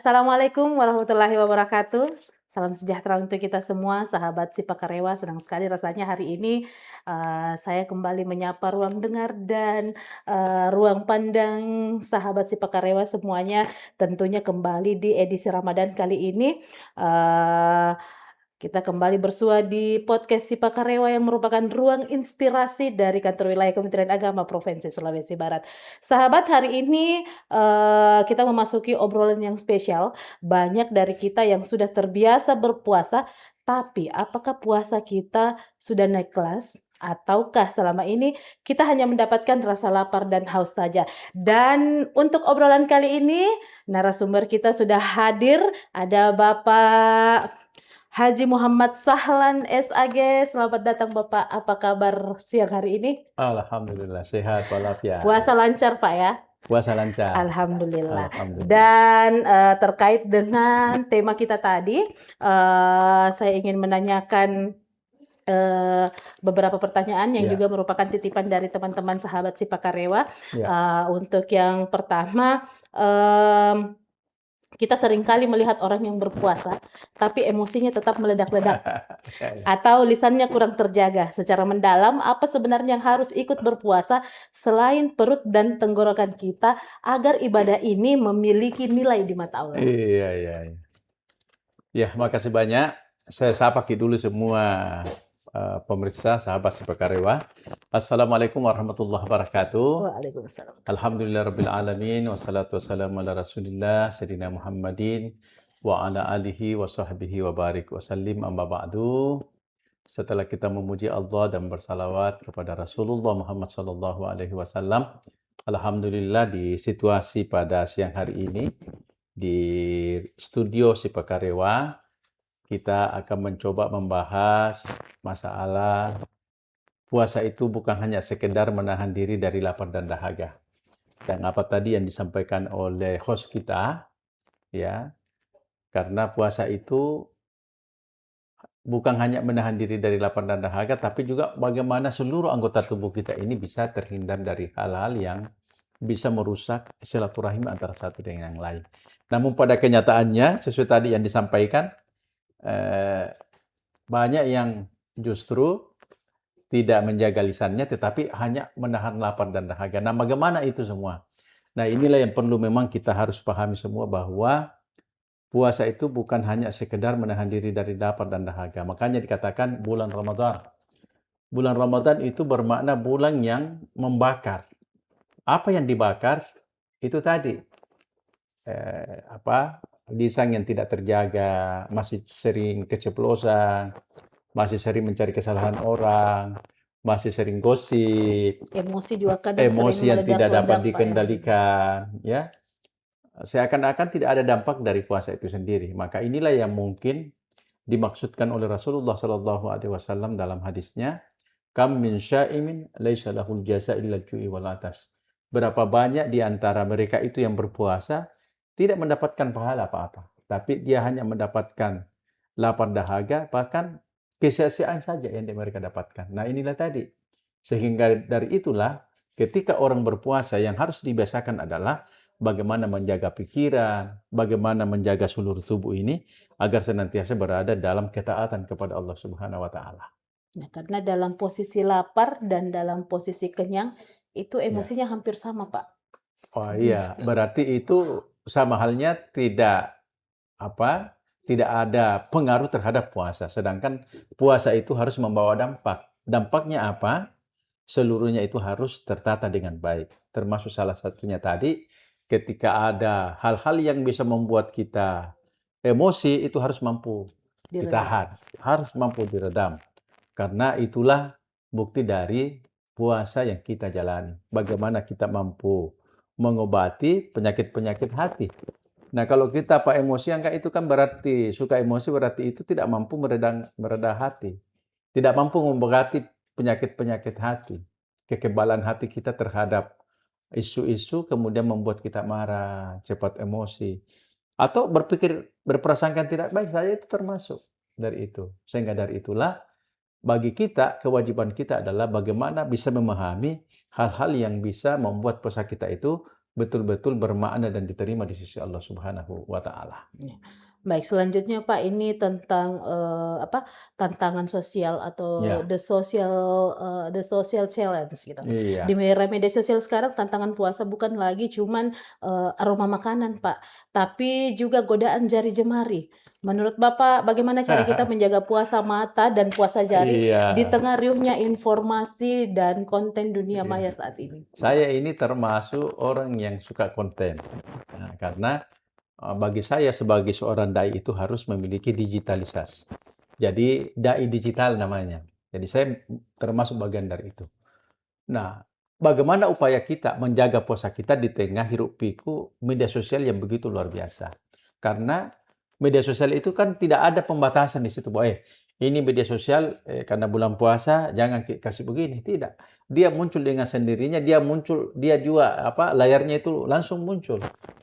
Assalamualaikum warahmatullahi wabarakatuh. Salam sejahtera untuk kita semua, sahabat Sipakarewa. Senang sekali rasanya hari ini saya kembali menyapa ruang dengar dan ruang pandang sahabat Sipakarewa semuanya. Tentunya kembali di edisi Ramadan kali ini. eh, kita kembali bersua di podcast Sipakarewa yang merupakan ruang inspirasi dari kantor wilayah Kementerian Agama Provinsi Sulawesi Barat. Sahabat, hari ini kita memasuki obrolan yang spesial. Banyak dari kita yang sudah terbiasa berpuasa, tapi apakah puasa kita sudah naik kelas? Ataukah selama ini kita hanya mendapatkan rasa lapar dan haus saja? Dan untuk obrolan kali ini, narasumber kita sudah hadir. Ada Bapak Haji Muhammad Sahlan SAG. Selamat datang Bapak. Apa kabar siang hari ini? Alhamdulillah sehat walafiat. Puasa lancar Pak ya? Puasa lancar. Alhamdulillah. Alhamdulillah. Dan terkait dengan tema kita tadi, saya ingin menanyakan beberapa pertanyaan yang Ya. juga merupakan titipan dari teman-teman sahabat Sipakarewa. Ya. Untuk yang pertama, kita seringkali melihat orang yang berpuasa, tapi emosinya tetap meledak-ledak. Atau lisannya kurang terjaga. Secara mendalam, apa sebenarnya yang harus ikut berpuasa selain perut dan tenggorokan kita agar ibadah ini memiliki nilai di mata Allah? Iya. Ya, makasih banyak. Saya sapa dulu semua pemirsa sahabat Sipakarewa. Assalamualaikum warahmatullahi wabarakatuh. Waalaikumsalam. Alhamdulillah rabbil alamin wassalatu wassalamu ala Rasulillah sayyidina Muhammadin wa ala alihi wa sahbihi wa barik wa sallim amma ba'du. Setelah kita memuji Allah dan bersalawat kepada Rasulullah Muhammad sallallahu alaihi wasallam, alhamdulillah di situasi pada siang hari ini di studio Sipakarewa kita akan mencoba membahas masalah puasa itu bukan hanya sekedar menahan diri dari lapar dan dahaga. Dan apa tadi yang disampaikan oleh host kita, ya, karena puasa itu bukan hanya menahan diri dari lapar dan dahaga, tapi juga bagaimana seluruh anggota tubuh kita ini bisa terhindar dari hal-hal yang bisa merusak silaturahim antara satu dengan yang lain. Namun pada kenyataannya, sesuai tadi yang disampaikan, banyak yang justru tidak menjaga lisannya, tetapi hanya menahan lapar dan dahaga. Nah, bagaimana itu semua? Nah, inilah yang perlu memang kita harus pahami semua bahwa puasa itu bukan hanya sekedar menahan diri dari lapar dan dahaga. Makanya dikatakan bulan Ramadan. Bulan Ramadan itu bermakna bulan yang membakar. Apa yang dibakar? Itu tadi. Lisan yang tidak terjaga, masih sering keceplosan, masih sering mencari kesalahan orang, masih sering gosip, Emosi juga kadang emosi sering yang tidak dapat meledak-ledak, Pak, ya. dikendalikan, ya. Seakan-akan tidak ada dampak dari puasa itu sendiri. Maka inilah yang mungkin dimaksudkan oleh Rasulullah Shallallahu Alaihi Wasallam dalam hadisnya, "Kam min syaimin laisa lahul jaza illa al-ju'i wal atas." Berapa banyak di antara mereka itu yang berpuasa tidak mendapatkan pahala apa-apa, tapi dia hanya mendapatkan lapar dahaga, bahkan kesia-siaan saja yang mereka dapatkan. Nah, inilah tadi. Sehingga dari itulah ketika orang berpuasa yang harus dibiasakan adalah bagaimana menjaga pikiran, bagaimana menjaga seluruh tubuh ini agar senantiasa berada dalam ketaatan kepada Allah Subhanahu wa taala. Nah, karena dalam posisi lapar dan dalam posisi kenyang itu emosinya hampir sama, Pak. Oh iya, berarti itu sama halnya tidak ada pengaruh terhadap puasa. Sedangkan puasa itu harus membawa dampak. Dampaknya apa? Seluruhnya itu harus tertata dengan baik. Termasuk salah satunya tadi, ketika ada hal-hal yang bisa membuat kita emosi, itu harus mampu ditahan, harus mampu diredam. Karena itulah bukti dari puasa yang kita jalani. Bagaimana kita mampu mengobati penyakit-penyakit hati. Nah, kalau kita emosi enggak, itu kan berarti suka emosi, berarti itu tidak mampu meredah hati. Tidak mampu mengobati penyakit-penyakit hati. Kekebalan hati kita terhadap isu-isu kemudian membuat kita marah, cepat emosi. Atau berprasangka tidak baik saja, itu termasuk dari itu. Sehingga dari itulah bagi kita, kewajiban kita adalah bagaimana bisa memahami hal-hal yang bisa membuat puasa kita itu betul-betul bermakna dan diterima di sisi Allah Subhanahu wa Ta'ala. Ya. Baik, selanjutnya Pak, ini tentang, tantangan sosial atau Ya, the social challenge gitu. Di iya. era media sosial sekarang tantangan puasa bukan lagi cuman, aroma makanan Pak, tapi juga godaan jari jemari. Menurut Bapak bagaimana cara kita menjaga puasa mata dan puasa jari di Iya, tengah riuhnya informasi dan konten dunia iya. maya saat ini, Saya Bapak? ini termasuk orang yang suka konten. Nah, karena bagi saya sebagai seorang dai itu harus memiliki digitalisasi. Jadi dai digital namanya. Jadi saya termasuk bagian dari itu. Nah, bagaimana upaya kita menjaga puasa kita di tengah hiruk pikuk media sosial yang begitu luar biasa? Karena media sosial itu kan tidak ada pembatasan di situ, bahwa ini media sosial karena bulan puasa jangan kasih begini, tidak. Dia muncul dengan sendirinya, dia juga layarnya itu langsung muncul.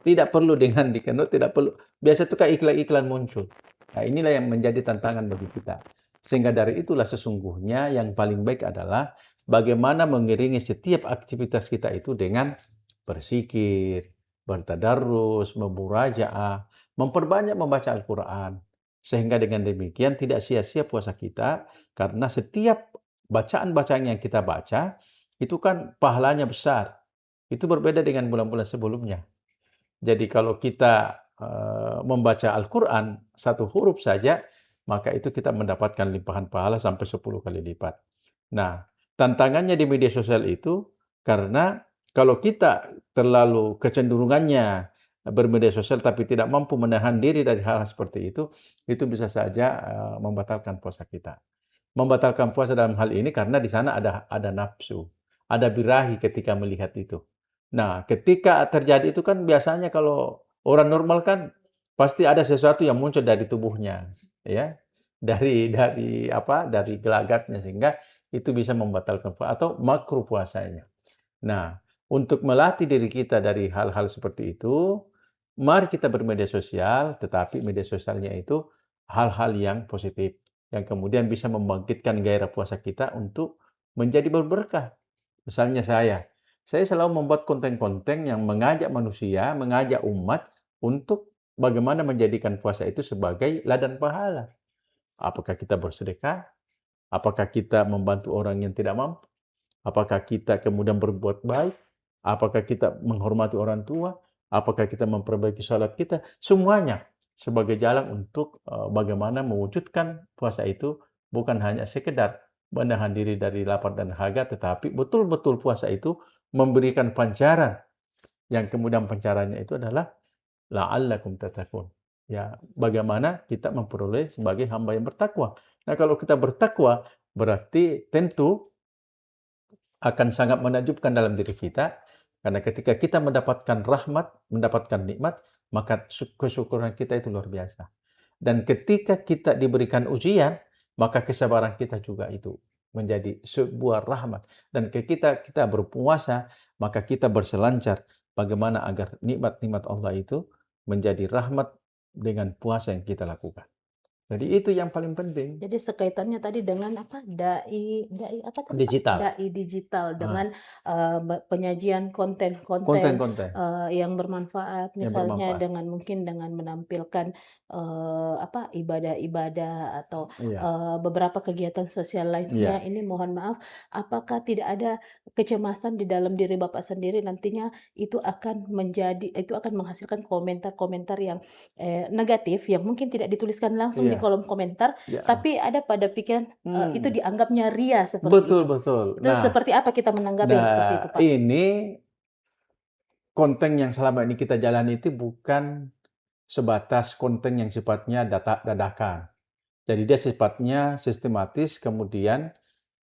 Tidak perlu dengan dikenut, tidak perlu. Biasa itu kayak iklan-iklan muncul. Nah, inilah yang menjadi tantangan bagi kita. Sehingga dari itulah sesungguhnya yang paling baik adalah bagaimana mengiringi setiap aktivitas kita itu dengan berzikir, bertadarus, memurajaah, memperbanyak membaca Al-Quran. Sehingga dengan demikian tidak sia-sia puasa kita, karena setiap bacaan-bacaan yang kita baca, itu kan pahalanya besar. Itu berbeda dengan bulan-bulan sebelumnya. Jadi kalau kita membaca Al-Quran satu huruf saja, maka itu kita mendapatkan limpahan pahala sampai 10 kali lipat. Nah, tantangannya di media sosial itu karena kalau kita terlalu kecenderungannya bermedia sosial tapi tidak mampu menahan diri dari hal-hal seperti itu bisa saja membatalkan puasa kita. Membatalkan puasa dalam hal ini karena di sana ada nafsu, ada birahi ketika melihat itu. Nah, ketika terjadi itu kan biasanya kalau orang normal kan pasti ada sesuatu yang muncul dari tubuhnya, ya. Dari gelagatnya sehingga itu bisa membatalkan puasa atau makruh puasanya. Nah, untuk melatih diri kita dari hal-hal seperti itu, mari kita bermedia sosial, tetapi media sosialnya itu hal-hal yang positif, yang kemudian bisa membangkitkan gairah puasa kita untuk menjadi berberkah. Misalnya saya selalu membuat konten-konten yang mengajak manusia, mengajak umat untuk bagaimana menjadikan puasa itu sebagai ladang pahala. Apakah kita bersedekah? Apakah kita membantu orang yang tidak mampu? Apakah kita kemudian berbuat baik? Apakah kita menghormati orang tua? Apakah kita memperbaiki salat kita? Semuanya sebagai jalan untuk bagaimana mewujudkan puasa itu bukan hanya sekedar menahan diri dari lapar dan haga, tetapi betul-betul puasa itu memberikan pancaran, yang kemudian pancarannya itu adalah la'allakum tattaqun. Ya, bagaimana kita memperoleh sebagai hamba yang bertakwa. Nah, kalau kita bertakwa berarti tentu akan sangat menakjubkan dalam diri kita, karena ketika kita mendapatkan rahmat, mendapatkan nikmat, maka kesyukuran kita itu luar biasa. Dan ketika kita diberikan ujian, maka kesabaran kita juga itu menjadi sebuah rahmat. Dan ketika kita berpuasa, maka kita berselancar bagaimana agar nikmat-nikmat Allah itu menjadi rahmat dengan puasa yang kita lakukan. Jadi itu yang paling penting. Jadi sekaitannya tadi dengan apa, dai apa tadi Pak? Digital. Dai digital Ah, dengan, penyajian konten-konten, konten-konten yang bermanfaat yang misalnya bermanfaat. dengan mungkin dengan menampilkan, ibadah-ibadah atau, Iya, beberapa kegiatan sosial lainnya. iya. Ini mohon maaf, apakah tidak ada kecemasan di dalam diri Bapak sendiri nantinya itu akan menghasilkan komentar-komentar yang negatif yang mungkin tidak dituliskan langsung di Iya, kolom komentar, iya. tapi ada pada pikiran, itu Hmm, dianggapnya ria seperti betul itu. betul. Itu seperti apa kita menanggapi yang seperti itu, Pak? Ini konten yang selama ini kita jalani itu bukan sebatas konten yang sifatnya dadakan. Jadi dia sifatnya sistematis, kemudian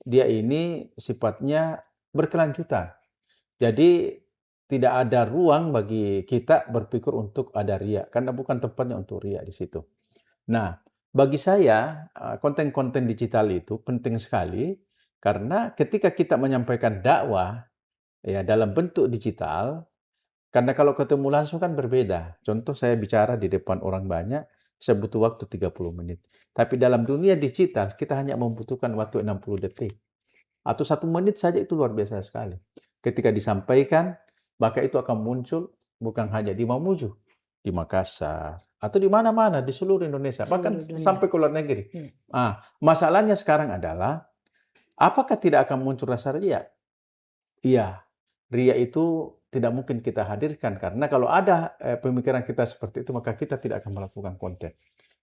dia ini sifatnya berkelanjutan. Jadi tidak ada ruang bagi kita berpikir untuk ada riya, karena bukan tempatnya untuk riya di situ. Nah, bagi saya, konten-konten digital itu penting sekali, karena ketika kita menyampaikan dakwah, ya dalam bentuk digital, karena kalau ketemu langsung kan berbeda. Contoh saya bicara di depan orang banyak, saya butuh waktu 30 menit. Tapi dalam dunia digital, kita hanya membutuhkan waktu 60 detik. Atau 1 menit saja itu luar biasa sekali. Ketika disampaikan, maka itu akan muncul bukan hanya di Mamuju, di Makassar, atau di mana-mana di seluruh Indonesia, bahkan Seluruh dunia. sampai ke luar negeri. Hmm. Masalahnya sekarang adalah, apakah tidak akan muncul rasa ria? Iya, ria itu tidak mungkin kita hadirkan, karena kalau ada pemikiran kita seperti itu, maka kita tidak akan melakukan konten.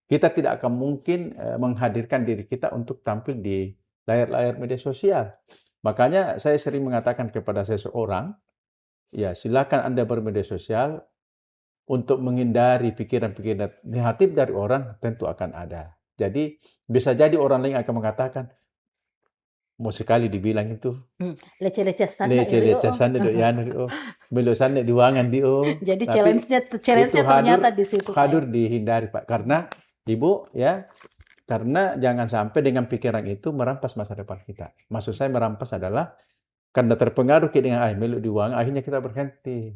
Kita tidak akan mungkin menghadirkan diri kita untuk tampil di layar-layar media sosial. Makanya saya sering mengatakan kepada seseorang, ya silakan Anda bermedia sosial untuk menghindari pikiran-pikiran negatif dari orang, tentu akan ada. Jadi bisa jadi orang lain akan mengatakan, mau sekali dibilang itu Leceh-leceh sana ya, Rio. lece-lece sande do yanu di belok sande diwangan di Jadi tapi itu challenge-nya ternyata di situ, Pak, ya. hadur dihindari, Pak, karena Ibu ya, karena jangan sampai dengan pikiran itu merampas masa depan kita. Maksud saya merampas adalah karena terpengaruh dengan meluk diwangan, akhirnya kita berhenti.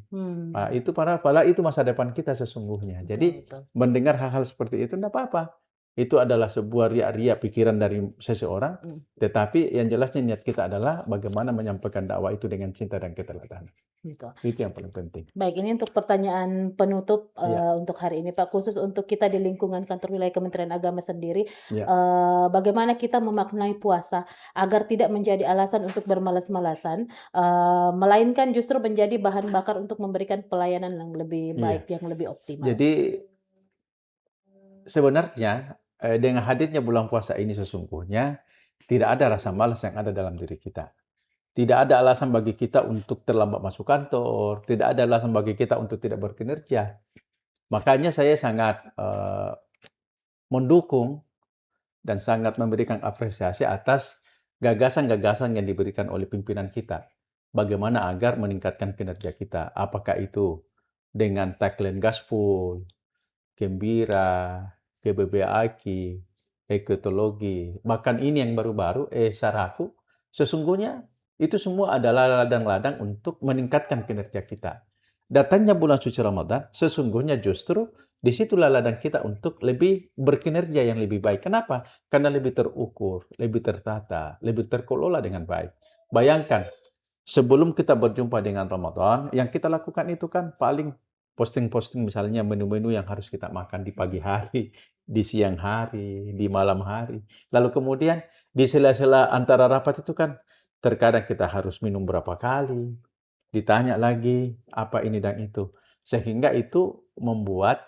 Itu padahal itu masa depan kita sesungguhnya. Jadi Betul. mendengar hal-hal seperti itu tidak apa-apa. Itu adalah sebuah ria-ria pikiran dari seseorang, tetapi yang jelasnya niat kita adalah bagaimana menyampaikan dakwah itu dengan cinta dan keteladanan. Gitu. Itu yang paling penting. Baik, ini untuk pertanyaan penutup Ya. untuk hari ini, Pak. Khusus untuk kita di lingkungan kantor wilayah Kementerian Agama sendiri, Ya. bagaimana kita memaknai puasa agar tidak menjadi alasan untuk bermalas-malasan, melainkan justru menjadi bahan bakar untuk memberikan pelayanan yang lebih baik, yang lebih optimal. Jadi sebenarnya dengan hadirnya bulan puasa ini sesungguhnya tidak ada rasa malas yang ada dalam diri kita. Tidak ada alasan bagi kita untuk terlambat masuk kantor, tidak ada alasan bagi kita untuk tidak berkinerja. Makanya saya sangat mendukung dan sangat memberikan apresiasi atas gagasan-gagasan yang diberikan oleh pimpinan kita. Bagaimana agar meningkatkan kinerja kita. Apakah itu dengan tagline gaspol, gembira, GBBAKI, ekotologi, bahkan ini yang baru-baru, Saraku, sesungguhnya itu semua adalah ladang-ladang untuk meningkatkan kinerja kita. Datangnya bulan suci Ramadan, sesungguhnya justru disitulah ladang kita untuk lebih berkinerja yang lebih baik. Kenapa? Karena lebih terukur, lebih tertata, lebih terkelola dengan baik. Bayangkan, sebelum kita berjumpa dengan Ramadan, yang kita lakukan itu kan paling posting-posting misalnya menu-menu yang harus kita makan di pagi hari, di siang hari, di malam hari. Lalu kemudian di sela-sela antara rapat itu kan terkadang kita harus minum berapa kali, ditanya lagi apa ini dan itu. Sehingga itu membuat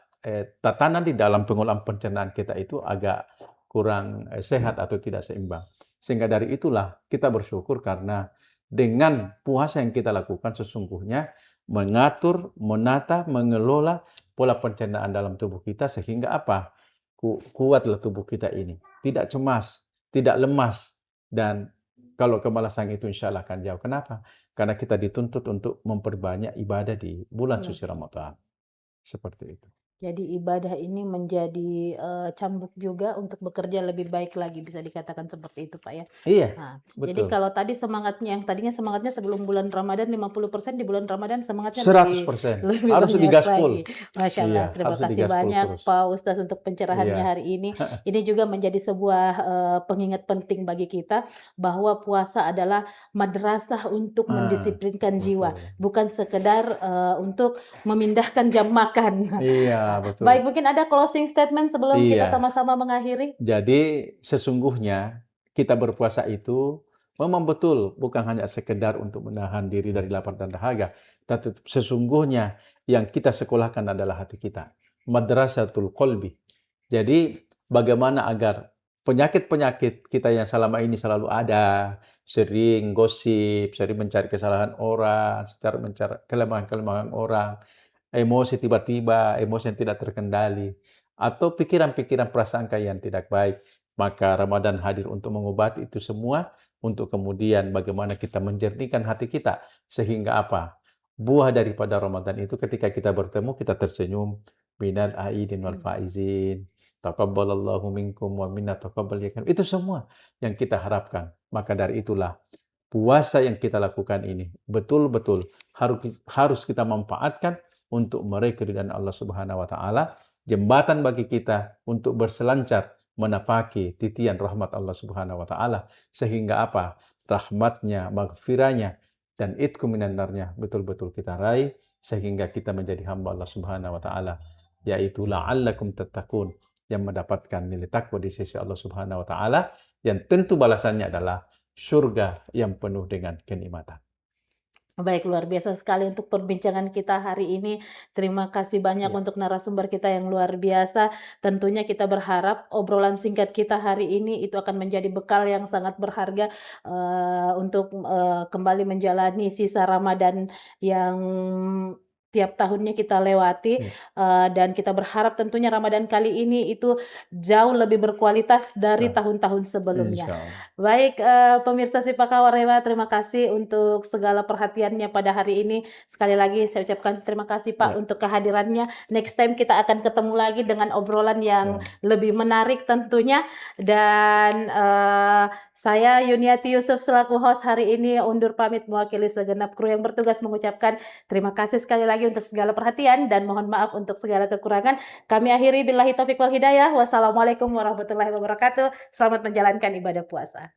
tatanan di dalam pengolahan pencernaan kita itu agak kurang sehat atau tidak seimbang. Sehingga dari itulah kita bersyukur karena dengan puasa yang kita lakukan sesungguhnya mengatur, menata, mengelola pola pencernaan dalam tubuh kita sehingga apa? Kuatlah tubuh kita ini. Tidak cemas, tidak lemas, dan kalau kemalasan itu insya Allah akan jauh. Kenapa? Karena kita dituntut untuk memperbanyak ibadah di bulan suci Ramadan. Seperti itu. Jadi ibadah ini menjadi cambuk juga untuk bekerja lebih baik lagi, bisa dikatakan seperti itu, Pak, ya. Iya, Jadi betul. kalau tadi semangatnya, yang tadinya semangatnya sebelum bulan Ramadan 50%, di bulan Ramadan semangatnya 100%. lebih Harus banyak digaspol. lagi. Masya Allah, Iya, terima harus kasih digaspol banyak terus. Pak Ustadz untuk pencerahannya Iya. hari ini. Ini juga menjadi sebuah pengingat penting bagi kita bahwa puasa adalah madrasah untuk mendisiplinkan jiwa, bukan sekedar untuk memindahkan jam makan. Iya, betul. Baik, mungkin ada closing statement sebelum kita Iya. sama-sama mengakhiri. Jadi sesungguhnya kita berpuasa itu memang betul bukan hanya sekedar untuk menahan diri dari lapar dan dahaga, tapi sesungguhnya yang kita sekolahkan adalah hati kita. Madrasatul qalbi. Jadi bagaimana agar penyakit-penyakit kita yang selama ini selalu ada, sering gosip, sering mencari kesalahan orang, secara mencari kelemahan-kelemahan orang, emosi tiba-tiba, emosi yang tidak terkendali, atau pikiran-pikiran prasangka yang tidak baik. Maka Ramadan hadir untuk mengobati itu semua, untuk kemudian bagaimana kita menjernihkan hati kita. Sehingga apa? Buah daripada Ramadan itu ketika kita bertemu, kita tersenyum. Minal aidin wal faizin. Taqabbalallahu minkum wa minna taqabbal ya. Itu semua yang kita harapkan. Maka dari itulah puasa yang kita lakukan ini betul-betul harus kita manfaatkan untuk meraih keridhaan Allah Subhanahu wa taala, jembatan bagi kita untuk berselancar menapaki titian rahmat Allah Subhanahu wa taala, sehingga apa? Rahmatnya, maghfirahnya dan itqu minan narnya betul-betul kita raih sehingga kita menjadi hamba Allah Subhanahu wa taala, yaitu la'allakum tattaqun, yang mendapatkan nilai takwa di sisi Allah Subhanahu wa taala, yang tentu balasannya adalah surga yang penuh dengan kenikmatan. Baik, luar biasa sekali untuk perbincangan kita hari ini. Terima kasih banyak Ya, untuk narasumber kita yang luar biasa. Tentunya kita berharap obrolan singkat kita hari ini itu akan menjadi bekal yang sangat berharga untuk kembali menjalani sisa Ramadan yang tiap tahunnya kita lewati, ya, dan kita berharap tentunya Ramadan kali ini itu jauh lebih berkualitas dari nah, tahun-tahun sebelumnya. insya Allah. Baik, pemirsa Sipak Warewa, terima kasih untuk segala perhatiannya pada hari ini. Sekali lagi saya ucapkan terima kasih Pak Ya, untuk kehadirannya. Next time kita akan ketemu lagi dengan obrolan yang ya. lebih menarik tentunya. Dan saya Yuniati Yusuf selaku host hari ini undur pamit mewakili segenap kru yang bertugas mengucapkan terima kasih sekali lagi untuk segala perhatian dan mohon maaf untuk segala kekurangan. Kami akhiri billahi taufiq wal hidayah. Wassalamualaikum warahmatullahi wabarakatuh. Selamat menjalankan ibadah puasa.